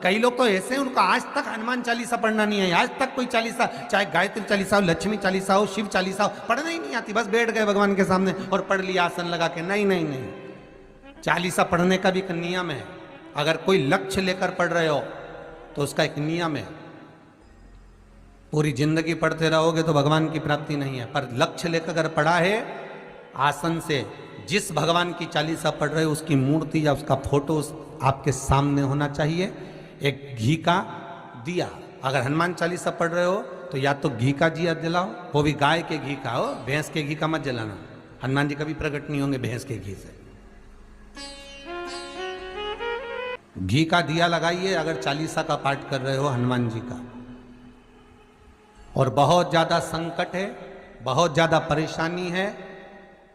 कई लोग तो ऐसे हैं, उनको आज तक हनुमान चालीसा पढ़ना नहीं है, आज तक कोई चालीसा, चाहे गायत्री चालीसा हो, लक्ष्मी चालीसा हो, शिव चालीसा हो, पढ़ना ही नहीं आती, बस बैठ गए भगवान के सामने और पढ़ लिया आसन लगा के। नहीं नहीं नहीं, चालीसा पढ़ने का भी एक नियम है। अगर कोई लक्ष्य लेकर पढ़ रहे हो तो उसका एक नियम है। पूरी जिंदगी पढ़ते रहोगे तो भगवान की प्राप्ति नहीं है, पर लक्ष्य लेकर अगर पढ़ा है आसन से, जिस भगवान की चालीसा पढ़ रहे हो उसकी मूर्ति या उसका फोटो आपके सामने होना चाहिए। एक घी का दिया, अगर हनुमान चालीसा पढ़ रहे हो तो या तो घी का दिया जलाओ, वो भी गाय के घी का हो, भैंस के घी का मत जलाना। हनुमान जी कभी प्रकट नहीं होंगे भैंस के घी से। घी का दिया लगाइए अगर चालीसा का पाठ कर रहे हो हनुमान जी का। और बहुत ज्यादा संकट है, बहुत ज्यादा परेशानी है,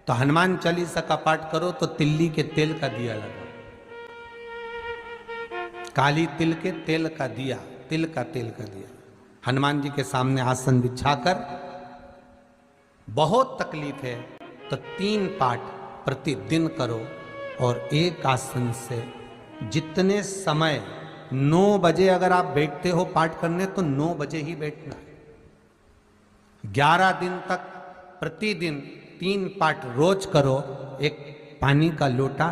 तो हनुमान चालीसा का पाठ करो तो तिल्ली के तेल का दिया लगाओ, काली तिल के तेल का दिया, तिल का तेल का दिया हनुमान जी के सामने आसन बिछाकर। बहुत तकलीफ है तो 3 पाठ प्रतिदिन करो, और एक आसन से जितने समय, 9 बजे अगर आप बैठते हो पाठ करने तो 9 बजे ही बैठना है। 11 दिन तक प्रतिदिन 3 पाठ रोज करो। एक पानी का लोटा,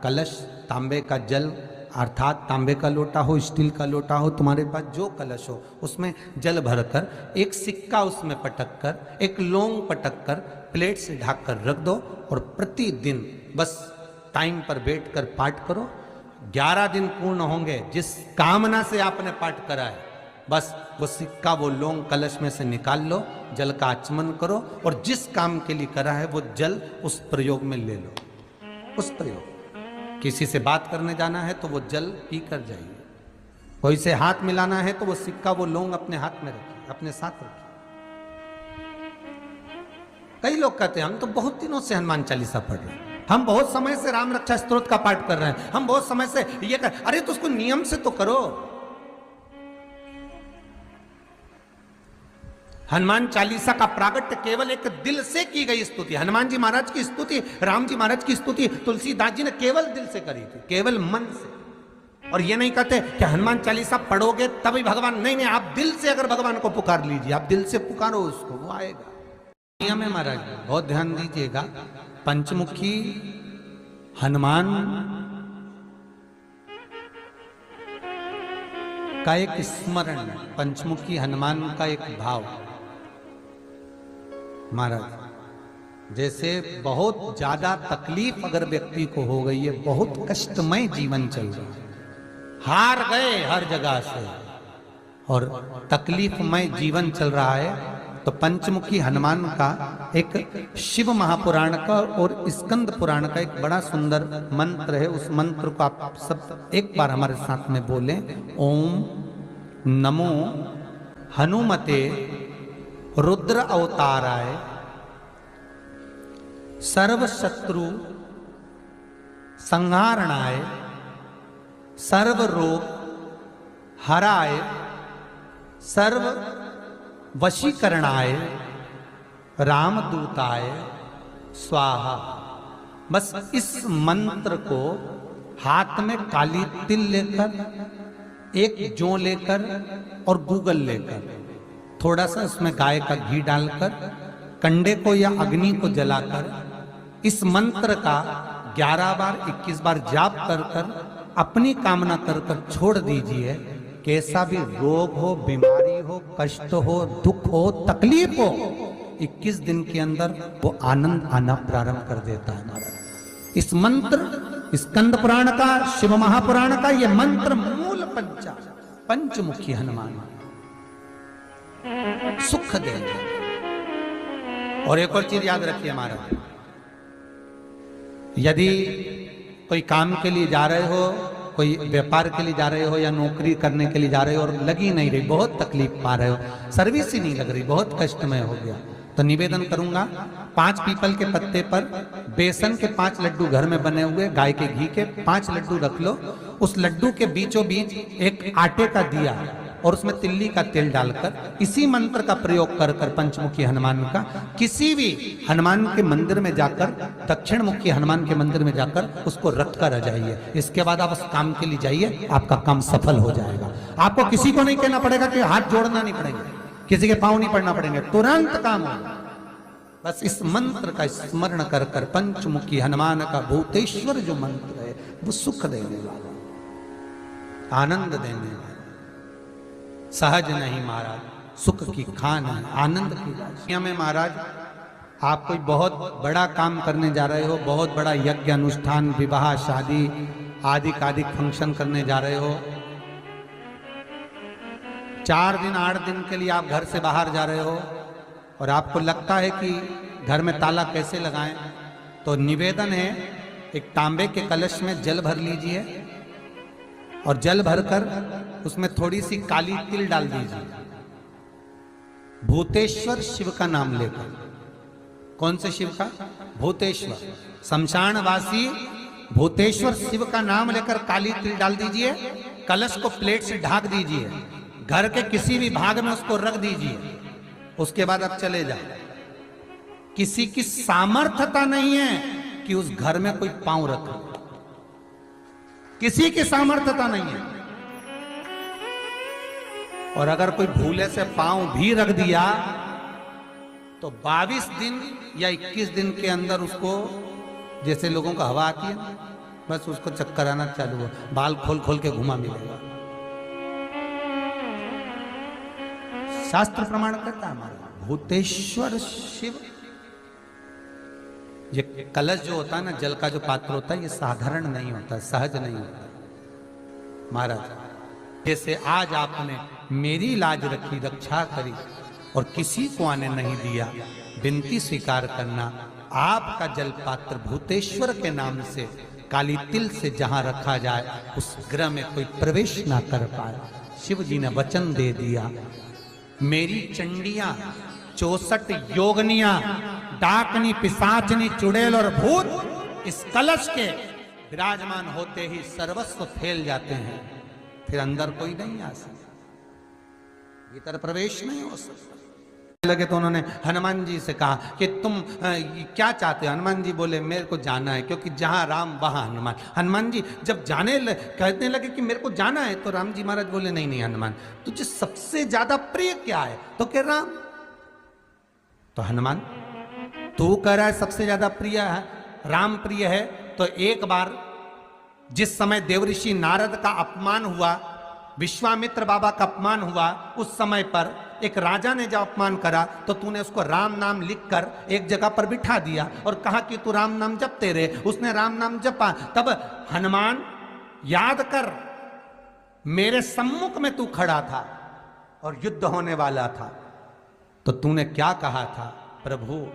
कलश, तांबे का जल अर्थात तांबे का लोटा हो, स्टील का लोटा हो, तुम्हारे पास जो कलश हो उसमें जल भरकर, एक सिक्का उसमें पटक कर, एक लौंग पटक कर प्लेट से ढक कर रख दो, और प्रतिदिन बस टाइम पर बैठकर पाठ करो। 11 दिन पूर्ण होंगे, जिस कामना से आपने पाठ करा है बस वो सिक्का, वो लौंग कलश में से निकाल लो, जल का आचमन करो, और जिस काम के लिए करा है वो जल उस प्रयोग में ले लो। उस प्रयोग, किसी से बात करने जाना है तो वो जल पी कर जाइए, कोई से हाथ मिलाना है तो वो सिक्का, वो लौंग अपने हाथ में रखिए, अपने साथ रखिए। कई लोग कहते हैं हम तो बहुत दिनों से हनुमान चालीसा पढ़ रहे हैं, हम बहुत समय से राम रक्षा स्तोत्र का पाठ कर रहे हैं, हम बहुत समय से ये कर। अरे तो उसको नियम से तो करो। हनुमान चालीसा का प्रागट्य केवल एक दिल से की गई स्तुति। हनुमान जी महाराज की स्तुति, राम जी महाराज की स्तुति तुलसीदास जी ने केवल दिल से करी थी, केवल मन से। और ये नहीं कहते कि हनुमान चालीसा पढ़ोगे तभी भगवान, नहीं नहीं, आप दिल से अगर भगवान को पुकार लीजिए, आप दिल से पुकारो उसको, वो आएगा। नियम है महाराज, बहुत ध्यान दीजिएगा। पंचमुखी हनुमान का एक स्मरण, पंचमुखी हनुमान का एक भाव। महाराज जैसे बहुत ज्यादा तकलीफ अगर व्यक्ति को हो गई है, बहुत कष्टमय जीवन चल रहा है, हार गए हर जगह से और तकलीफमय जीवन चल रहा है, तो पंचमुखी हनुमान का एक शिव महापुराण का और स्कंद पुराण का एक बड़ा सुंदर मंत्र है। उस मंत्र को आप सब एक बार हमारे साथ में बोलें। ओम नमो हनुमते रुद्र अवताराय सर्व शत्रु संहारणाय सर्व रोग हराय सर्व वशीकरणाय रामदूताय स्वाहा। बस इस मंत्र को हाथ में काली तिल लेकर, एक जौ लेकर और गूगल लेकर, थोड़ा सा उसमें गाय का घी डालकर, कंडे को या अग्नि को जलाकर इस मंत्र का 11 बार 21 बार जाप कर कर अपनी कामना कर कर छोड़ दीजिए। कैसा भी रोग हो, बीमारी हो, कष्ट हो, दुख हो, तकलीफ हो, 21 दिन के अंदर वो आनंद आना प्रारंभ कर देता है। महाराज इस मंत्र, स्कंद पुराण का, शिव महापुराण का ये मंत्र मूल पंचमुखी हनुमान सुख देंगे। और एक और चीज याद रखिए महाराज, यदि कोई काम के लिए जा रहे हो, कोई व्यापार के लिए जा रहे हो या नौकरी करने के लिए जा रहे हो और लगी नहीं रही, बहुत तकलीफ पा रहे हो, सर्विस ही नहीं लग रही, बहुत कष्टमय हो गया, तो निवेदन करूंगा 5 पीपल के पत्ते पर बेसन के 5 लड्डू घर में बने हुए, गाय के घी के 5 लड्डू रख लो, उस लड्डू के बीचों बीच एक आटे का दिया और उसमें तिल्ली का तेल डालकर इसी मंत्र का प्रयोग कर कर पंचमुखी हनुमान का किसी भी हनुमान के मंदिर में जाकर, दक्षिण मुखी हनुमान के मंदिर में जाकर उसको रख कर आ जाइए। इसके बाद आप उस काम के लिए जाइए, आपका काम सफल हो जाएगा। आपको किसी को नहीं कहना पड़ेगा कि हाथ जोड़ना नहीं पड़ेगा, किसी के पांव नहीं पड़ना पड़ेंगे, तुरंत काम होगा। बस इस मंत्र का स्मरण कर कर पंचमुखी हनुमान का भूतेश्वर जो मंत्र है वो सुख देने वाला, आनंद देने वाला, सहज नहीं महाराज, सुख की खान है, आनंद की राशि में। महाराज आप कोई बहुत बड़ा काम करने जा रहे हो, बहुत बड़ा यज्ञ अनुष्ठान, विवाह, शादी आदि आदि फंक्शन करने जा रहे हो, 4 दिन 8 दिन के लिए आप घर से बाहर जा रहे हो और आपको लगता है कि घर में ताला कैसे लगाएं, तो निवेदन है एक तांबे के कलश में जल भर लीजिए और जल भरकर उसमें थोड़ी सी काली तिल डाल दीजिए, भूतेश्वर शिव का नाम लेकर। कौन से शिव का? भूतेश्वर, शमशानवासी भूतेश्वर शिव का नाम लेकर काली तिल डाल दीजिए, कलश को प्लेट से ढक दीजिए, घर के किसी भी भाग में उसको रख दीजिए। उसके बाद आप चले जाओ। किसी की सामर्थ्यता नहीं है कि उस घर में कोई पांव रखे, किसी की सामर्थ्यता नहीं है। और अगर कोई भूले से पांव भी रख दिया तो 22 दिन या 21 दिन के अंदर उसको, जैसे लोगों को हवा आती है, बस उसको चक्कर आना चालू हो, बाल खोल खोल के घुमा मिलेगा। शास्त्र प्रमाण करता है हमारा भूतेश्वर शिव। ये कलश जो होता है ना, जल का जो पात्र होता है, ये साधारण नहीं होता, सहज नहीं होता महाराज। जैसे आज आपने मेरी लाज रखी, रक्षा करी और किसी को आने नहीं दिया, विनती स्वीकार करना। आपका जल पात्र भूतेश्वर के नाम से काली तिल से जहां रखा जाए उस गृह में कोई प्रवेश ना कर पाए। शिव जी ने वचन दे दिया, मेरी चंडियां 64 योगनियां, डाकनी, पिशाचनी, चुड़ैल और भूत इस कलश के विराजमान होते ही सर्वस्व फैल जाते हैं, फिर अंदर कोई नहीं आ सकता, भीतर प्रवेश नहीं हो सकता। लगे तो उन्होंने हनुमान जी से कहा कि तुम क्या चाहते हो? हनुमान जी बोले मेरे को जाना है, क्योंकि जहां राम वहां हनुमान। हनुमान जी जब कहने लगे कि मेरे को जाना है, तो राम जी महाराज बोले नहीं नहीं हनुमान, तुझे सबसे ज्यादा प्रिय क्या है? तो कह राम। तो हनुमान तू कह रहा है सबसे ज्यादा प्रिय है राम, प्रिय है, तो एक बार जिस समय देवऋषि नारद का अपमान हुआ, विश्वामित्र बाबा का अपमान हुआ, उस समय पर एक राजा ने जब अपमान करा तो तूने उसको राम नाम लिखकर एक जगह पर बिठा दिया और कहा कि तू राम नाम जपते रहे। उसने राम नाम जपा। तब हनुमान याद कर, मेरे सम्मुख में तू खड़ा था और युद्ध होने वाला था, तो तूने क्या कहा था? प्रभु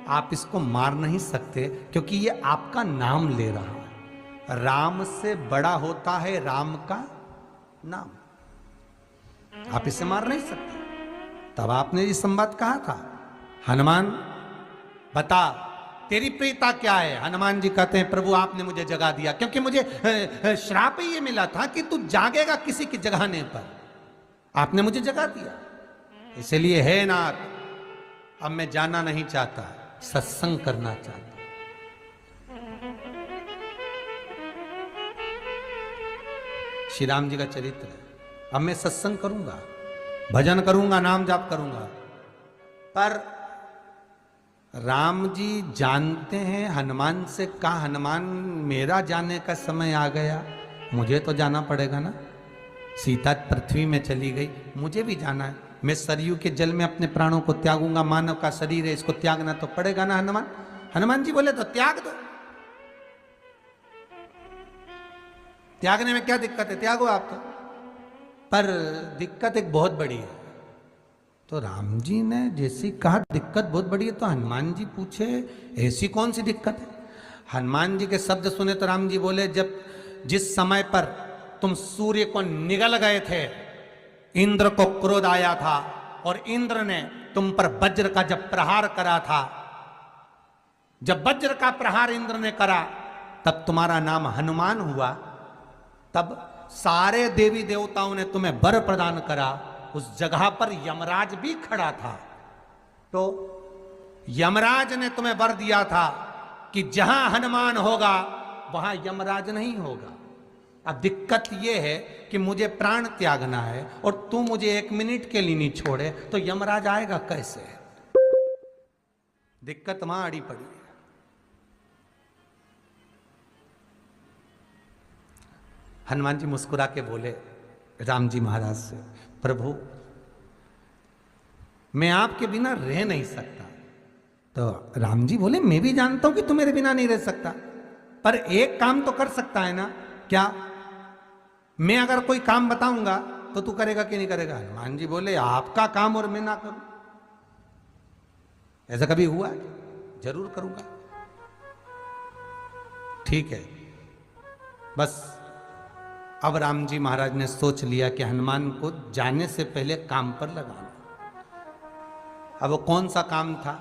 आप इसको मार नहीं सकते क्योंकि ये आपका नाम ले रहा है। राम से बड़ा होता है राम का नाम, आप इसे मार नहीं सकते। तब आपने ये संवाद कहा था, हनुमान बता तेरी प्रियता क्या है? हनुमान जी कहते हैं प्रभु आपने मुझे जगा दिया, क्योंकि मुझे श्राप ये मिला था कि तू जागेगा किसी की जगाने पर, आपने मुझे जगा दिया। इसलिए है नाथ, अब मैं जाना नहीं चाहता, सत्संग करना चाहता। श्री राम जी का चरित्र है। अब मैं सत्संग करूंगा, भजन करूंगा, नाम जाप करूंगा। पर राम जी जानते हैं हनुमान से कहा, हनुमान मेरा जाने का समय आ गया, मुझे तो जाना पड़ेगा ना। सीता पृथ्वी में चली गई, मुझे भी जाना है। मैं सरयू के जल में अपने प्राणों को त्यागूंगा, मानव का शरीर है, इसको त्यागना तो पड़ेगा ना हनुमान। हनुमान जी बोले तो त्याग दो, त्यागने में क्या दिक्कत है, त्यागो आप तो। पर दिक्कत एक बहुत बड़ी है। तो राम जी ने जैसी कहा दिक्कत बहुत बड़ी है, तो हनुमान जी पूछे ऐसी कौन सी दिक्कत है? हनुमान जी के शब्द सुने तो राम जी बोले, जब जिस समय पर तुम सूर्य को निगल गए थे, इंद्र को क्रोध आया था और इंद्र ने तुम पर वज्र का जब प्रहार करा था, जब वज्र का प्रहार इंद्र ने करा तब तुम्हारा नाम हनुमान हुआ। तब सारे देवी देवताओं ने तुम्हें वर प्रदान करा, उस जगह पर यमराज भी खड़ा था। तो यमराज ने तुम्हें वर दिया था कि जहां हनुमान होगा वहां यमराज नहीं होगा। अब दिक्कत यह है कि मुझे प्राण त्यागना है और तू मुझे 1 मिनट के लिए नहीं छोड़े तो यमराज आएगा कैसे? दिक्कत वहां अड़ी पड़ी है। हनुमान जी मुस्कुरा के बोले राम जी महाराज से, प्रभु मैं आपके बिना रह नहीं सकता। तो राम जी बोले, मैं भी जानता हूं कि तू मेरे बिना नहीं रह सकता, पर एक काम तो कर सकता है ना। क्या? मैं अगर कोई काम बताऊंगा तो तू करेगा कि नहीं करेगा? हनुमान जी बोले, आपका काम और मैं ना करूं, ऐसा कभी हुआ है? जरूर करूंगा। ठीक है। बस अब राम जी महाराज ने सोच लिया कि हनुमान को जाने से पहले काम पर लगाना। अब वो कौन सा काम था?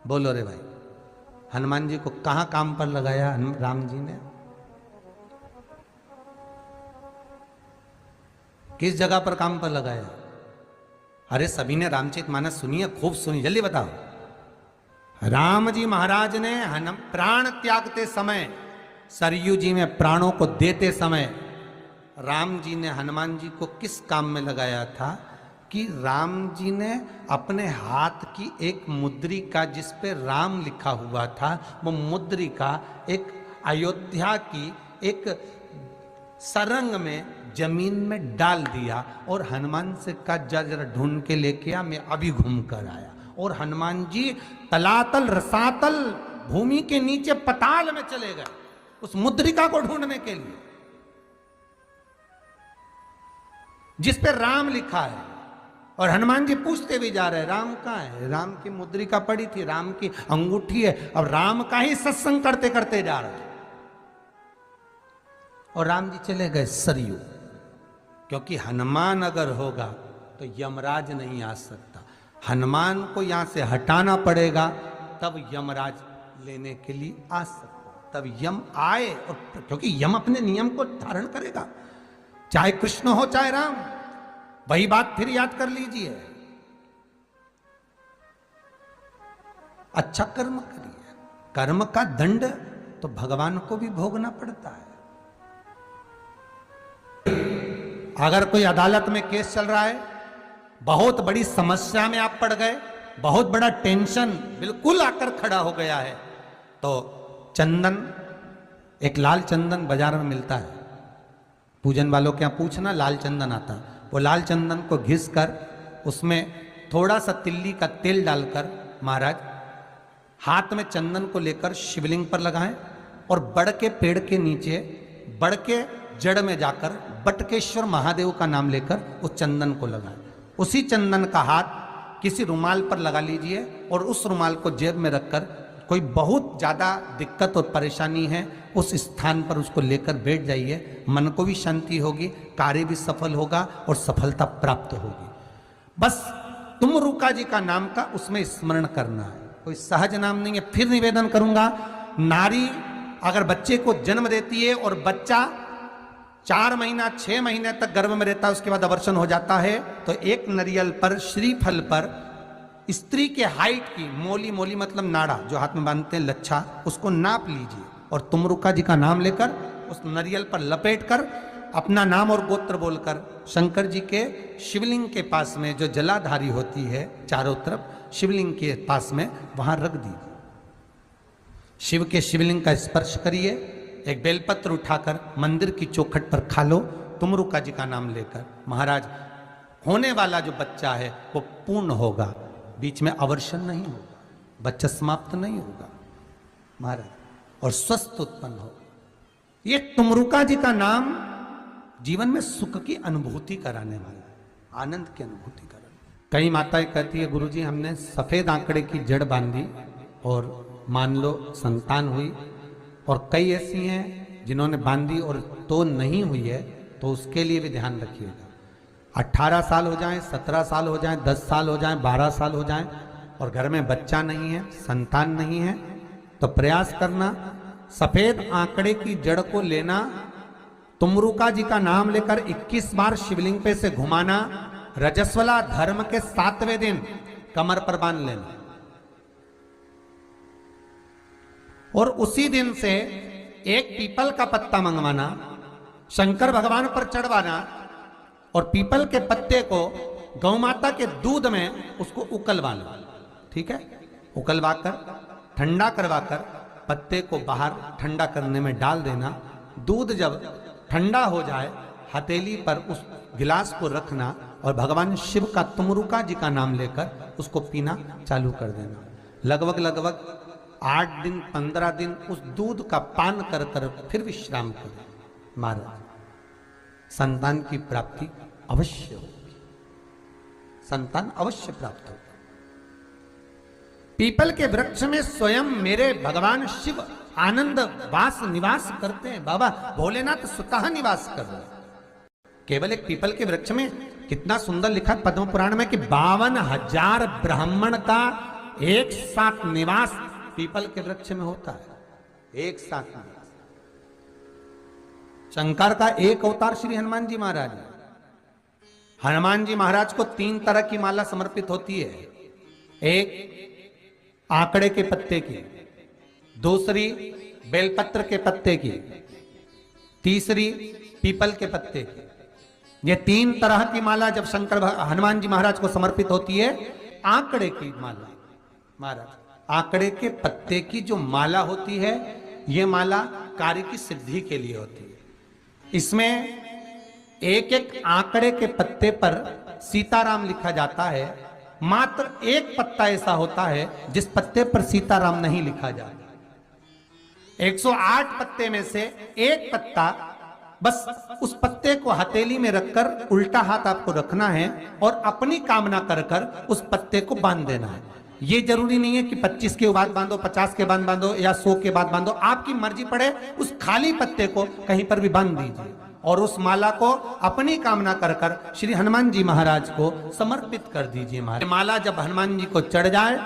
बोलो रे भाई। हनुमान जी को कहां काम पर लगाया राम जी ने? किस जगह पर काम पर लगाया? अरे सभी ने रामचरितमानस सुनी है, खूब सुनी, जल्दी बताओ। राम जी महाराज ने प्राण त्यागते समय, सरयू जी में प्राणों को देते समय राम जी ने हनुमान जी को किस काम में लगाया था कि राम जी ने अपने हाथ की एक मुद्रिका जिस पे राम लिखा हुआ था, वो मुद्रिका एक अयोध्या की एक सरंग में जमीन में डाल दिया और हनुमान से कहा जा जरा ढूंढ के लेके आ, मैं अभी घूम कर आया। और हनुमान जी तलातल रसातल भूमि के नीचे पताल में चले गए उस मुद्रिका को ढूंढने के लिए जिस पे राम लिखा है। और हनुमान जी पूछते भी जा रहे, राम कहाँ है? राम की मुद्रिका पड़ी थी, राम की अंगूठी है। अब राम का ही सत्संग करते करते जा रहे और राम जी चले गए सरयू, क्योंकि हनुमान अगर होगा तो यमराज नहीं आ सकता। हनुमान को यहां से हटाना पड़ेगा तब यमराज लेने के लिए आ सकता, तब यम आए। और क्योंकि यम अपने नियम को धारण करेगा, चाहे कृष्ण हो चाहे राम। वही बात फिर याद कर लीजिए, अच्छा कर्म करिए, कर्म का दंड तो भगवान को भी भोगना पड़ता है। अगर कोई अदालत में केस चल रहा है, बहुत बड़ी समस्या में आप पड़ गए, बहुत बड़ा टेंशन बिल्कुल आकर खड़ा हो गया है, तो चंदन, एक लाल चंदन बाजार में मिलता है, पूजन वालों के यहाँ पूछना, लाल चंदन आता है। वो लाल चंदन को घिस कर उसमें थोड़ा सा तिल्ली का तेल डालकर महाराज हाथ में चंदन को लेकर शिवलिंग पर लगाएं और बड़ के पेड़ के नीचे, बड़ के जड़ में जाकर बटकेश्वर महादेव का नाम लेकर उस चंदन को लगाएं। उसी चंदन का हाथ किसी रुमाल पर लगा लीजिए और उस रुमाल को जेब में रखकर कोई बहुत ज़्यादा दिक्कत और परेशानी है उस स्थान पर उसको लेकर बैठ जाइए। मन को भी शांति होगी, कार्य भी सफल होगा और सफलता प्राप्त होगी। बस तुमरुका जी का नाम का उसमें स्मरण करना है, कोई सहज नाम नहीं है। फिर निवेदन करूंगा, नारी अगर बच्चे को जन्म देती है और बच्चा 4 महीना 6 महीने तक गर्भ में रहता है, उसके बाद अबॉर्शन हो जाता है, तो एक नारियल पर, श्रीफल पर स्त्री के हाइट की मोली, मोली मतलब नाड़ा जो हाथ में बांधते हैं, लच्छा, उसको नाप लीजिए और तुमरुका जी का नाम लेकर उस नारियल पर लपेटकर अपना नाम और गोत्र बोलकर शंकर जी के शिवलिंग के पास में जो जलाधारी होती है चारों तरफ शिवलिंग के पास में, वहां रख दीजिए। शिव के शिवलिंग का स्पर्श करिए, एक बेलपत्र उठाकर मंदिर की चौखट पर खा लो, तुमरुका जी का नाम लेकर। महाराज होने वाला जो बच्चा है वो पूर्ण होगा, बीच में अवर्षण नहीं होगा, बच्चा समाप्त नहीं होगा महाराज, और स्वस्थ उत्पन्न होगा। ये तुमरुका जी का नाम जीवन में सुख की अनुभूति कराने वाला है, आनंद की अनुभूति कराने। कई माताएं कहती है, गुरुजी हमने सफेद आंकड़े की जड़ बांधी और मान लो संतान हुई, और कई ऐसी हैं जिन्होंने बांधी और तो नहीं हुई है, तो उसके लिए भी ध्यान रखिएगा। 18 साल हो जाएं, 17 साल हो जाएं, 10 साल हो जाएं, 12 साल हो जाएं और घर में बच्चा नहीं है, संतान नहीं है, तो प्रयास करना सफेद आंकड़े की जड़ को लेना तुमरुका जी का नाम लेकर 21 बार शिवलिंग पे से घुमाना, रजस्वला धर्म के 7वें दिन कमर पर बांध लेना और उसी दिन से एक पीपल का पत्ता मंगवाना, शंकर भगवान पर चढ़वाना और पीपल के पत्ते को गौ माता के दूध में उसको उकलवाना। ठीक है, उकलवा कर ठंडा करवा कर पत्ते को बाहर ठंडा करने में डाल देना। दूध जब ठंडा हो जाए हथेली पर उस गिलास को रखना और भगवान शिव का तुमरुका जी का नाम लेकर उसको पीना चालू कर देना। लगभग 8 दिन 15 दिन उस दूध का पान कर कर फिर विश्राम करें। महाराज, संतान की प्राप्ति अवश्य होगी, संतान अवश्य प्राप्त होगी। पीपल के वृक्ष में स्वयं मेरे भगवान शिव आनंद वास निवास करते हैं। बाबा भोलेनाथ स्वतः निवास कर रहे हैं। केवल एक पीपल के वृक्ष में कितना सुंदर लिखा पद्म पुराण में कि 52,000 ब्राह्मण का एक साथ निवास पीपल के वृक्ष में होता है। एक साथ निवास। शंकर का एक अवतार श्री हनुमान जी महाराज है। हनुमान जी महाराज को 3 तरह की माला समर्पित होती है। एक आंकड़े के पत्ते की, दूसरी बेलपत्र के पत्ते की, तीसरी पीपल के पत्ते की। ये 3 तरह की माला जब शंकर हनुमान जी महाराज को समर्पित होती है। आंकड़े की माला महाराज, आंकड़े के पत्ते की जो माला होती है ये माला कार्य की सिद्धि के लिए होती है। इसमें एक एक आंकड़े के पत्ते पर सीताराम लिखा जाता है। मात्र एक पत्ता ऐसा होता है जिस पत्ते पर सीताराम नहीं लिखा जाता। 108 पत्ते में से एक पत्ता, बस उस पत्ते को हथेली में रखकर उल्टा हाथ आपको रखना है और अपनी कामना कर कर उस पत्ते को बांध देना है। ये जरूरी नहीं है कि 25 के बाद बांधो, 50 के बाद बांधो या 100 के बाद बांधो, आपकी मर्जी पड़े। उस खाली पत्ते को कहीं पर भी बांध दीजिए और उस माला को अपनी कामना कर कर श्री हनुमान जी महाराज को समर्पित कर दीजिए। माला जब हनुमान जी को चढ़ जाए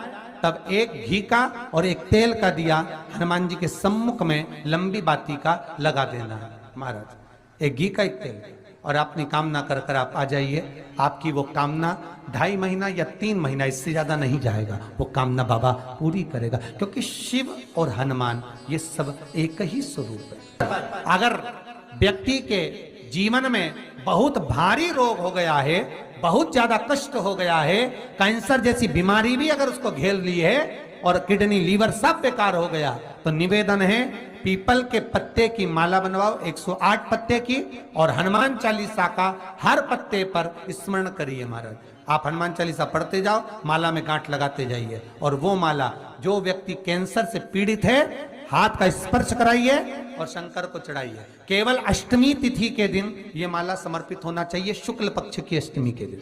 तब एक घी का और एक तेल का दिया हनुमान जी के सम्मुख में लंबी बाती का लगा देना है महाराज। एक घी का, एक तेल, और अपनी कामना कर कर आप आ जाइए। आपकी वो कामना 2.5 महीना या 3 महीना, इससे ज्यादा नहीं जाएगा, वो कामना बाबा पूरी करेगा। क्योंकि शिव और हनुमान ये सब एक ही स्वरूप है। अगर व्यक्ति के जीवन में बहुत भारी रोग हो गया है, बहुत ज्यादा कष्ट हो गया है, कैंसर जैसी बीमारी भी अगर उसको घेर ली है और किडनी लीवर सब बेकार हो गया, तो निवेदन है पीपल के पत्ते की माला बनवाओ, 108 पत्ते की, और हनुमान चालीसा का हर पत्ते पर स्मरण करिए महाराज। आप हनुमान चालीसा पढ़ते जाओ, माला में गांठ लगाते जाइए, और वो माला जो व्यक्ति कैंसर से पीड़ित है हाथ का स्पर्श कराइए और शंकर को चढ़ाइए। केवल अष्टमी तिथि के दिन ये माला समर्पित होना चाहिए, शुक्ल पक्ष की अष्टमी के दिन।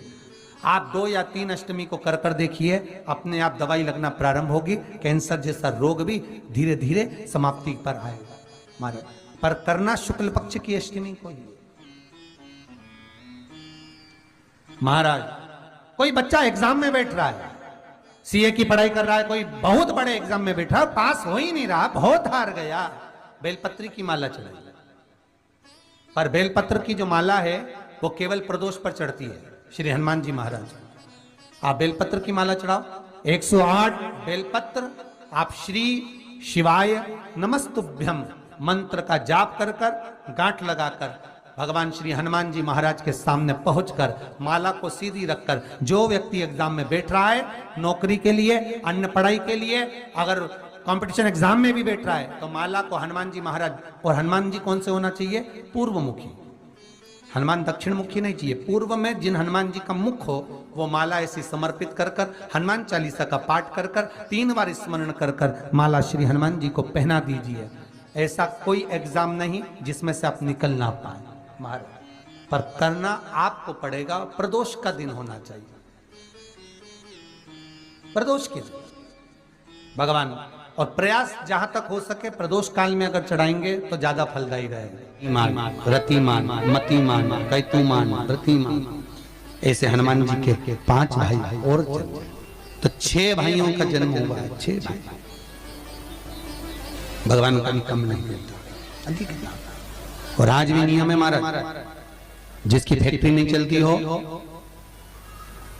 आप 2 या 3 अष्टमी को कर कर देखिए, अपने आप दवाई लगना प्रारंभ होगी। कैंसर जैसा रोग भी धीरे धीरे समाप्ति पर आएगा महाराज। पर करना शुक्ल पक्ष की अष्टमी को ही महाराज। कोई बच्चा एग्जाम में बैठ रहा है, सीए की पढ़ाई कर रहा है, कोई बहुत बड़े एग्जाम में बैठा, पास हो ही नहीं रहा, बहुत हार गया, बेलपत्री की माला चढ़ाई। पर बेलपत्र की जो माला है वो केवल प्रदोष पर चढ़ती है श्री हनुमान जी महाराज। आप बेलपत्र की माला चढ़ाओ, 108 बेलपत्र आप श्री शिवाय नमस्तुभ्यम मंत्र का जाप कर कर गांठ लगाकर भगवान श्री हनुमान जी महाराज के सामने पहुंचकर माला को सीधी रखकर, जो व्यक्ति एग्जाम में बैठ रहा है, नौकरी के लिए, अन्य पढ़ाई के लिए, अगर कंपटीशन एग्जाम में भी बैठ रहा है, तो माला को हनुमान जी महाराज, और हनुमान जी कौन से होना चाहिए? पूर्वमुखी। हनुमान दक्षिण मुखी नहीं चाहिए, पूर्व में जिन हनुमान जी का मुख हो वो माला ऐसी समर्पित कर कर हनुमान चालीसा का पाठ कर कर 3 बार स्मरण कर कर माला श्री हनुमान जी को पहना दीजिए। ऐसा कोई एग्जाम नहीं जिसमें से आप निकल ना पाए महाराज, पर करना आपको पड़ेगा। प्रदोष का दिन होना चाहिए, प्रदोष के दिन भगवान, और प्रयास जहां तक हो सके प्रदोष काल में अगर चढ़ाएंगे तो ज्यादा फलदायी रहेगा। रतिमान, मतिमान, कैतुमान, रतिमान, ऐसे हनुमान जी के 5 भाई और तो 6 भाइयों का जन्म हुआ है। 6 भाई भगवान का भी कम नहीं होता, अधिक। और आज भी नियम है महाराज, जिसकी फैक्ट्री नहीं चलती हो,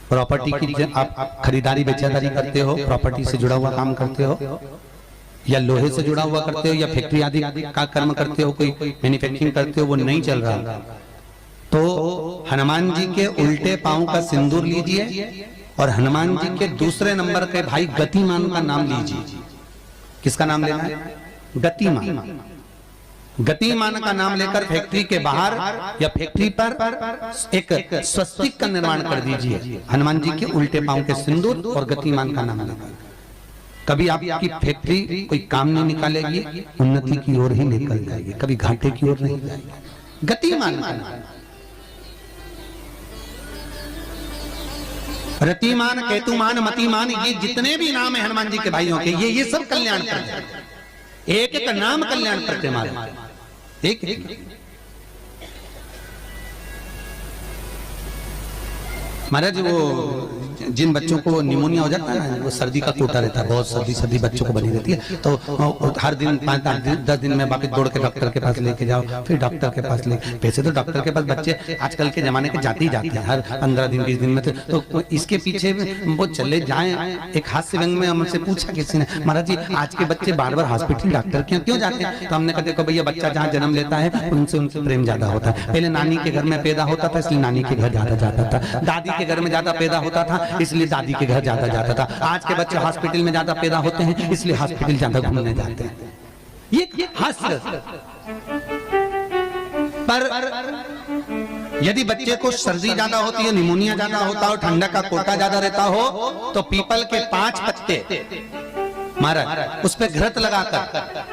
प्रॉपर्टी की आप खरीदारी बेचादारी करते हो, प्रॉपर्टी से जुड़ा हुआ काम करते हो, या लोहे से जुड़ा हुआ करते हो, या फैक्ट्री आदि का कर्म करते हो, कोई मैन्युफैक्चरिंग करते हो, वो नहीं चल रहा, तो हनुमान जी के उल्टे पांव का सिंदूर लीजिए और हनुमान जी के दूसरे नंबर के भाई गतिमान का नाम लीजिए। किसका नाम लेना है? गतिमान। गतिमान का नाम लेकर फैक्ट्री के बाहर या फैक्ट्री पर एक स्वस्तिक का निर्माण कर दीजिए, हनुमान जी के उल्टे पांव के सिंदूर और गतिमान का नाम लेकर। कभी आपकी फैक्ट्री कोई काम नहीं निकालेगी, उन्नति की ओर ही निकल जाएगी, कभी घाटे की ओर नहीं जाएगी। गतिमान का नाम, रतिमान, केतुमान, मतिमान, ये जितने भी नाम है हनुमान जी के भाइयों के, ये सब कल्याण करते हैं। एक एक नाम कल्याण करते महाराज, एक एक। महाराज वो जिन बच्चों को निमोनिया हो जाता है ना, वो सर्दी का कोटा रहता है, बहुत सर्दी बच्चों को बनी रहती है, तो हर दिन 5-10 दिन में वापस दौड़ के डॉक्टर के पास लेके जाओ, फिर डॉक्टर के पास ले। वैसे तो डॉक्टर के पास बच्चे आजकल के जमाने के जाते ही जाते हैं, हर 15 दिन 20 दिन में, तो इसके पीछे वो चले जाएं। एक हास्य व्यंग में हमसे पूछा किसी ने, महाराज जी आज के बच्चे बार बार हॉस्पिटल डॉक्टर क्यों जाते हैं? तो हमने कहा देखो भैया, बच्चा जहाँ जन्म लेता है उनसे प्रेम ज्यादा होता है। पहले नानी के घर में पैदा होता था, इसलिए नानी के घर ज्यादा जाता था, दादी के घर में ज्यादा पैदा होता था, इसलिए दादी के घर ज्यादा जाता था। आज के बच्चे हॉस्पिटल में ज्यादा पैदा होते हैं, इसलिए हॉस्पिटल ज्यादा घूमने जाते हैं। ये हास्य। पर यदि बच्चे को सर्दी ज्यादा होती है, निमोनिया ज्यादा होता हो, ठंडा का कोटा ज्यादा रहता हो, तो पीपल के 5 पत्ते महाराज उस पर घृत लगाकर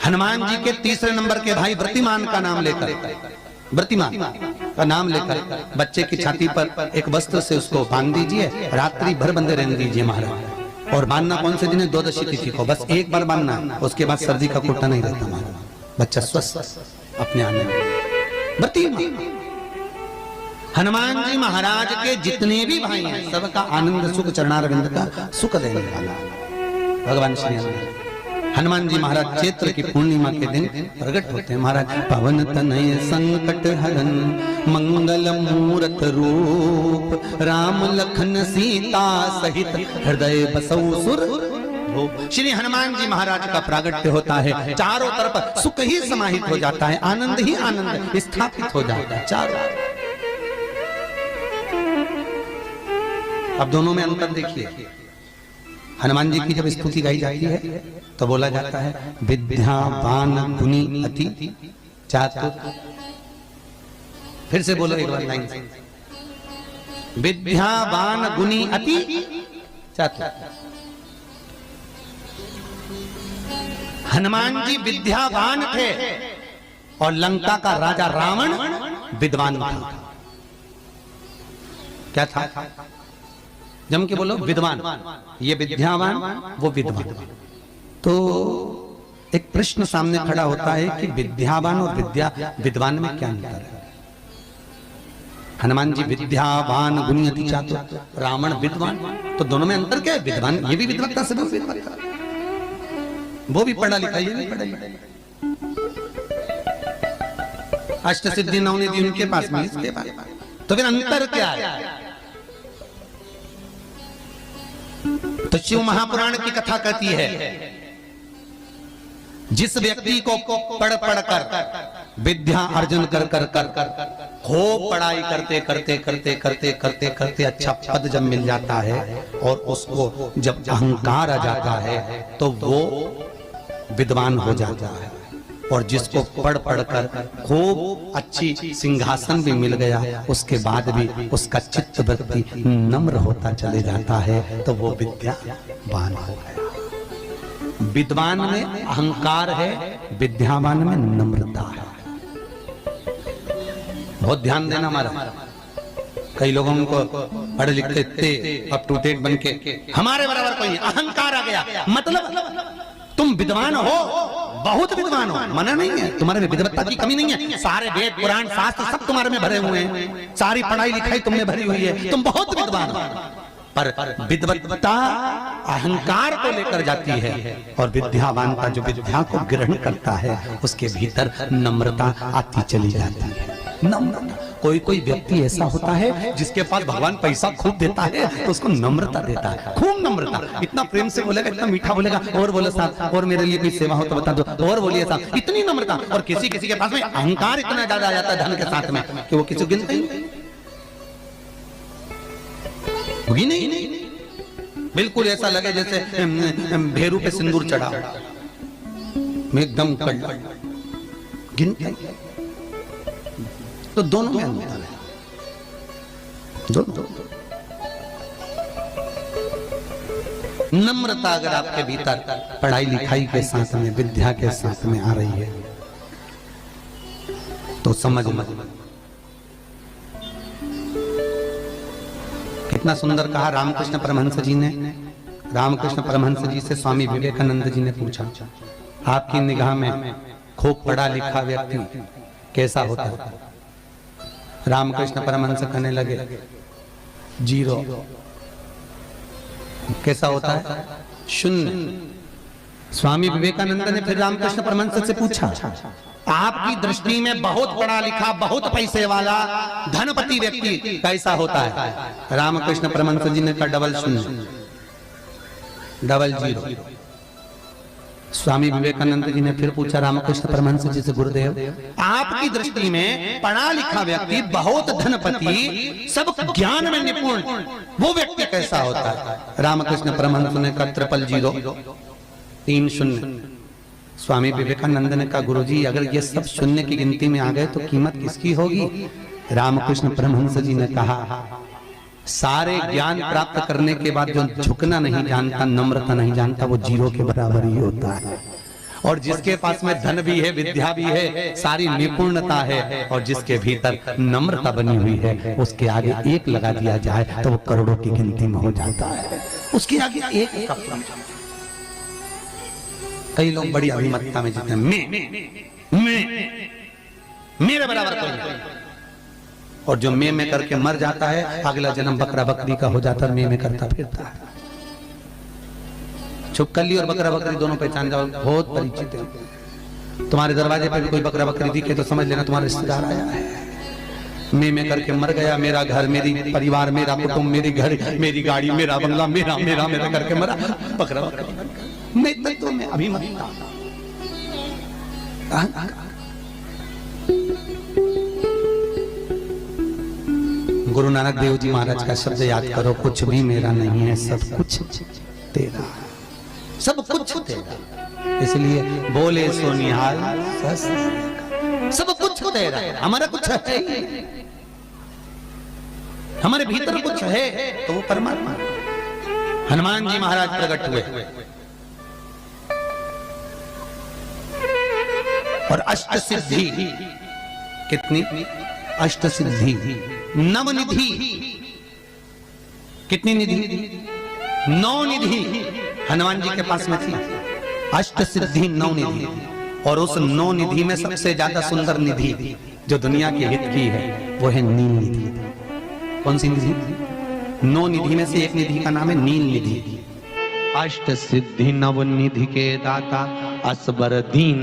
हनुमान जी के तीसरे नंबर के भाई व्रतिमान का नाम लेकर, व्रतिमान का नाम लेकर बच्चे की छाती पर एक वस्त्र से उसको बांध दीजिए, रात्रि भर बंधे रहने दीजिए महाराज। और बांधना कौन से दिन है? 12 तिथि को, बस एक बार बांधना, उसके बाद सर्दी का कोटा नहीं रहता महाराज, बच्चा स्वस्थ अपने आने में। व्रतिमान हनुमान जी महाराज के जितने भी भाई हैं, सबका आनंद सुख चरणारविंद का सुख देने वाला भगवान श्री हनुमान जी महाराज चैत्र की पूर्णिमा के दिन प्रकट होते हैं महाराज। पवन तनय संकट हरन मंगल मूरत रूप, राम लखन सीता सहित हृदय बसौ सुर। श्री हनुमान जी महाराज का प्रागट्य होता है, चारों तरफ सुख ही समाहित हो जाता है, आनंद ही आनंद स्थापित हो जाता है चारों। अब दोनों में अंतर देखिए। हनुमान जी की जब स्तुति गाई जाती है तो बोला जाता है विद्यावान गुणी अति चातुर। फिर से बोलो एक बार लाइन से, विद्यावान गुणी अति चातुर। हनुमान जी विद्यावान थे और लंका का राजा रावण विद्वान था। क्या था? जम के बोलो विद्वान। ये विद्यावान, वो विद्वान। तो एक प्रश्न सामने खड़ा होता है कि विद्यावान और विद्वान में क्या अंतर है? हनुमान जी विद्यावान गुणी अति चातुर, रावण विद्वान, तो दोनों में अंतर क्या है? विद्वान ये भी विद्वत्ता से विद्वत्ता, वो भी पढ़ा लिखा, ये भी पढ़ा लिखा, अष्ट सिद्धि नवनिधि उनके पास में, इसके पास। तो फिर अंतर क्या है? तो शिव महापुराण की कथा कहती है, जिस व्यक्ति को पढ़ कर विद्या अर्जन कर खूब पढ़ाई करते करते अच्छा पद जब मिल जाता है और उसको जब अहंकार आ जाता है तो वो विद्वान हो जाता है। और जिसको पढ़ कर खूब अच्छी सिंहासन भी मिल गया, उसके बाद भी उसका चित्त वृत्ति नम्र होता चले जाता है, तो वो विद्यावान हो गया। विद्वान में अहंकार है, विद्यावान में नम्रता है। बहुत ध्यान देना हमारा। कई लोगों को पढ़े लिखे थे, अप टू डेट बन के हमारे बराबर कोई अहंकार आ गया, मतलब तुम विद्वान हो, बहुत विद्वान हो, मना नहीं है, तुम्हारे में विद्वत्ता की कमी नहीं है, सारे वेद पुराण शास्त्र सब तुम्हारे में भरे हुए हैं, सारी पढ़ाई लिखाई तुम में भरी हुई है, तुम बहुत विद्वान हो। पर विद्वत्ता अहंकार को लेकर जाती है, और विद्यावान का जो विद्या को ग्रहण करता है उसके भीतर नम्रता आती चली जाती है। नम्रता, कोई कोई व्यक्ति ऐसा होता है जिसके पास भगवान पैसा खूब देता है तो उसको नम्रता देता है, खूब नम्रता, इतना प्रेम से बोलेगा, इतना मीठा बोलेगा, और बोलो साहब और मेरे लिए कोई सेवा हो तो बता दो, और बोलिए साहब, इतनी नम्रता। और किसी किसी के पास में अहंकार इतना ज्यादा आ जाता है धन के साथ में कि वो किसी गिनते ही होगी नहीं, बिल्कुल ऐसा लगे जैसे भेरू पे सिंदूर चढ़ा, में एकदम गिनते। तो दोनों में अंतर है, नम्रता अगर आपके भीतर पढ़ाई लिखाई के साथ में, विद्या के साथ में आ रही है तो समझ कितना सुंदर कहा रामकृष्ण परमहंस जी ने। रामकृष्ण परमहंस जी से स्वामी विवेकानंद जी ने पूछा, आपकी निगाह में खूब पढ़ा लिखा व्यक्ति कैसा होता है? रामकृष्ण परमहंस कहने लगे, जीरो। कैसा होता है? शून्य। स्वामी विवेकानंद ने फिर रामकृष्ण परमहंस से पूछा, आपकी दृष्टि में बहुत पढ़ा लिखा, बहुत पैसे वाला, धनपति व्यक्ति कैसा होता है? रामकृष्ण परमहंस जी ने कहा, डबल शून्य, डबल जीरो। स्वामी विवेकानंद जी ने फिर पूछा रामकृष्ण परमहंस जी से, गुरुदेव आपकी दृष्टि में पढ़ा लिखा व्यक्ति, बहुत धनपति, सब ज्ञान में निपुण, वो व्यक्ति कैसा होता है? रामकृष्ण परमहंस ने कहा, ट्रिपल जीरो, 3 शून्य। स्वामी विवेकानंद ने कहा, गुरुजी अगर ये सब शून्य की गिनती में आ गए तो कीमत किसकी होगी? रामकृष्ण परमहंस जी ने कहा, सारे ज्ञान प्राप्त करने के बाद जो झुकना नहीं जानता, नम्रता नहीं जानता, वो जीरो के बराबर ही होता है। और जिसके पास में धन भी है, विद्या भी है, सारी निपुणता है, और जिसके भीतर नम्रता बनी हुई है, उसके आगे एक लगा दिया जाए तो वो करोड़ों की गिनती में हो जाता है। उसके आगे एक का कई लोग बड़ी अभिमतता में जीते हैं, मैं मेरे बराबर कोई नहीं, और जो मैं करके मर जाता है, अगला जन्म बकरा बकरी का हो जाता है, मैं करता फिरता है। छुपकली और बकरा बकरी दोनों पहचान जाओ, बहुत परिचित है। तुम्हारे दरवाजे पर भी कोई बकरा बकरी दिखे तो समझ लेना तुम्हारा रिश्तेदार आया है। मैं करके मर गया, मेरा घर, मेरी परिवार, मेरा कुटुंब, मेरी घर, मेरी गाड़ी, मेरा बंगला, मेरा मेरा मेरा करके मरा, बकरा बकरा मैं तत्व में अभिमतता। गुरु नानक देव जी महाराज का शब्द याद करो, कुछ भी मेरा नहीं है, सब कुछ तेरा, सब कुछ तेरा। इसलिए बोले सो निहाल, सब कुछ तेरा, हमारा कुछ है, हमारे भीतर कुछ है तो वो परमात्मा। हनुमान जी महाराज प्रकट हुए और अष्ट सिद्धि, कितनी? अष्ट सिद्धि, नवनिधि, कितनी निधि? 9 निधि हनुमान जी के पास में थी। अष्ट सिद्धि 9 निधि, और उस 9 निधि में सबसे ज्यादा सुंदर निधि जो दुनिया के हित की है वो है नील निधि। कौन सी निधि? 9 निधि में से एक निधि का नाम है नील निधि। अष्ट सिद्धि नव निधि के दाता, असबर दीन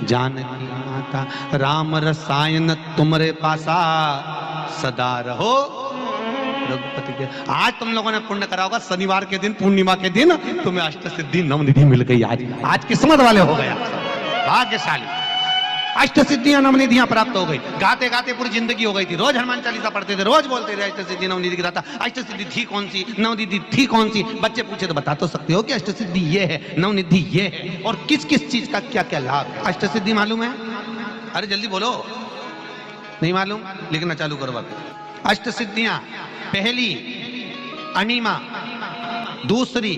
जानकी माता, राम रसायन तुमरे पासा, सदा रहो रघुपति के। आज तुम लोगों ने पुण्य करा होगा, शनिवार के दिन, पूर्णिमा के दिन तुम्हें अष्ट सिद्धि नवनिधि मिल गई। आज किस्मत वाले हो गया, भाग्यशाली। अष्ट सिद्धियां नवनिधियां प्राप्त हो गई, गाते गाते पूरी जिंदगी हो गई थी। रोज हनुमान चालीसा पढ़ते थे, रोज बोलते थे अष्ट सिद्धि नवनिधि की दाता। अष्ट सिद्धि थी कौन सी, नवनिधि थी कौन सी? बच्चे पूछे तो बता तो सकते हो कि अष्ट सिद्धि ये है, नवनिधि ये है, और किस किस चीज का क्या क्या लाभ। अष्ट सिद्धि मालूम है? अरे जल्दी बोलो, नहीं मालूम? लिखना चालू करो बात। अष्ट सिद्धियां, पहली अनिमा, दूसरी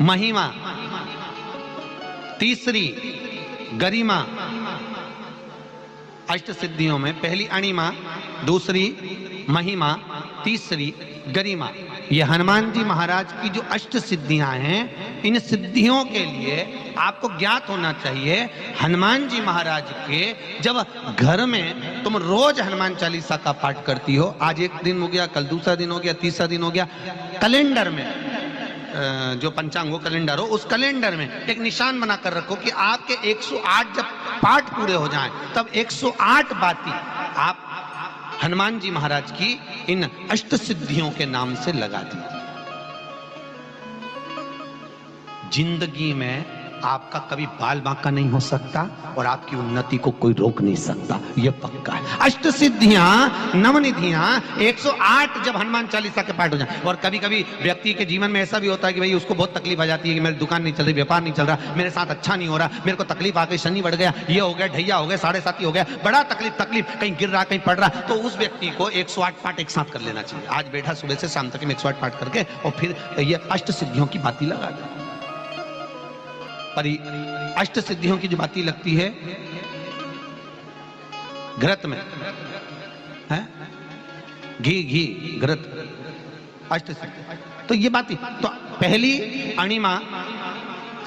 महिमा, तीसरी गरिमा। अष्ट सिद्धियों में पहली अणिमा, दूसरी महिमा, तीसरी गरिमा। ये हनुमान जी महाराज की जो अष्ट सिद्धियां हैं, इन सिद्धियों के लिए आपको ज्ञात होना चाहिए, हनुमान जी महाराज के जब घर में तुम रोज हनुमान चालीसा का पाठ करती हो, आज एक दिन हो गया, कल दूसरा दिन हो गया, तीसरा दिन हो गया, कैलेंडर में जो पंचांगो कैलेंडर हो, उस कैलेंडर में एक निशान बना कर रखो कि आपके 108 जब पाठ पूरे हो जाएं, तब 108 बाती आप हनुमान जी महाराज की इन अष्ट सिद्धियों के नाम से लगा दीजिए। जिंदगी में आपका कभी बाल बांका नहीं हो सकता और आपकी उन्नति को कोई रोक नहीं सकता, यह पक्का है। अष्ट सिद्धियां, नवनिधियां 108 जब हनुमान चालीसा के पाठ हो जाए। और कभी कभी व्यक्ति के जीवन में ऐसा भी होता है कि भाई उसको बहुत तकलीफ आ जाती है कि मेरी दुकान नहीं चल रही, व्यापार नहीं चल रहा, मेरे साथ अच्छा नहीं हो रहा, मेरे को तकलीफ आ गई, शनि बढ़ गया, ये हो गया, ढैया हो गया, 7.5 हो गया, बड़ा तकलीफ, कहीं गिर रहा, कहीं पड़ रहा, तो उस व्यक्ति को 108 पाठ एक साथ कर लेना चाहिए। आज बैठा सुबह से शाम तक 108 पाठ करके और फिर ये अष्ट सिद्धियों की बाती लगा दे। पर अष्ट सिद्धियों की जो बाती लगती है घृत में है, घी घृत, अष्ट सिद्धि, तो ये बाती, तो पहली अणिमा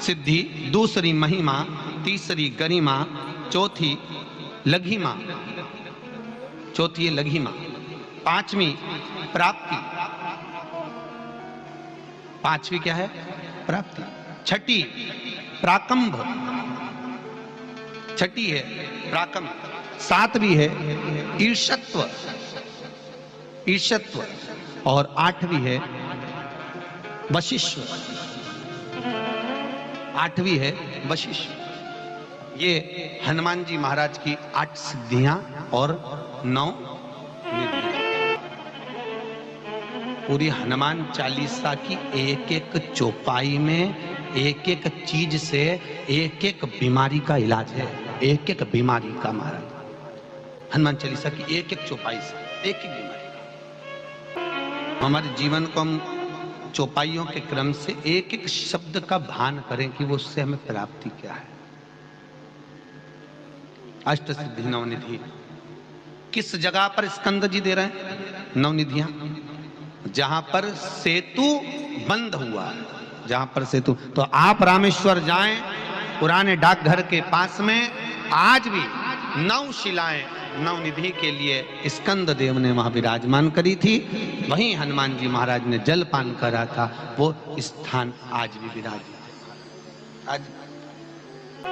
सिद्धि, दूसरी महिमा, तीसरी गरिमा, चौथी लघिमा, चौथी है लघिमा, पांचवी प्राप्ति, पांचवी क्या है? प्राप्ति। छठी प्राकंभ, छठी है प्राकंभ, सातवीं है ईर्षत्व, ईर्षत्व, और आठवीं है वशिष्व, आठवीं है वशिष्व। ये हनुमान जी महाराज की 8 सिद्धियां और 9 निधियां। पूरी हनुमान चालीसा की एक एक चौपाई में एक एक चीज से एक एक बीमारी का इलाज है, एक एक बीमारी का महाराज। हनुमान चालीसा की एक एक चौपाई से एक एक बीमारी। हमारे जीवन को हम चौपाइयों के क्रम से एक एक शब्द का भान करें कि वो उससे हमें प्राप्ति क्या है। अष्ट सिद्धि नवनिधि किस जगह पर स्कंद जी दे रहे हैं? नवनिधियां जहां पर सेतु बंद हुआ है, जहां पर सेतु, तो आप रामेश्वर जाएं, पुराने डाकघर के पास में आज भी 9 शिलाएं नवनिधि के लिए स्कंद देव ने वहां विराजमान करी थी, वहीं हनुमान जी महाराज ने जलपान करा था, वो स्थान आज भी विराजित है। आज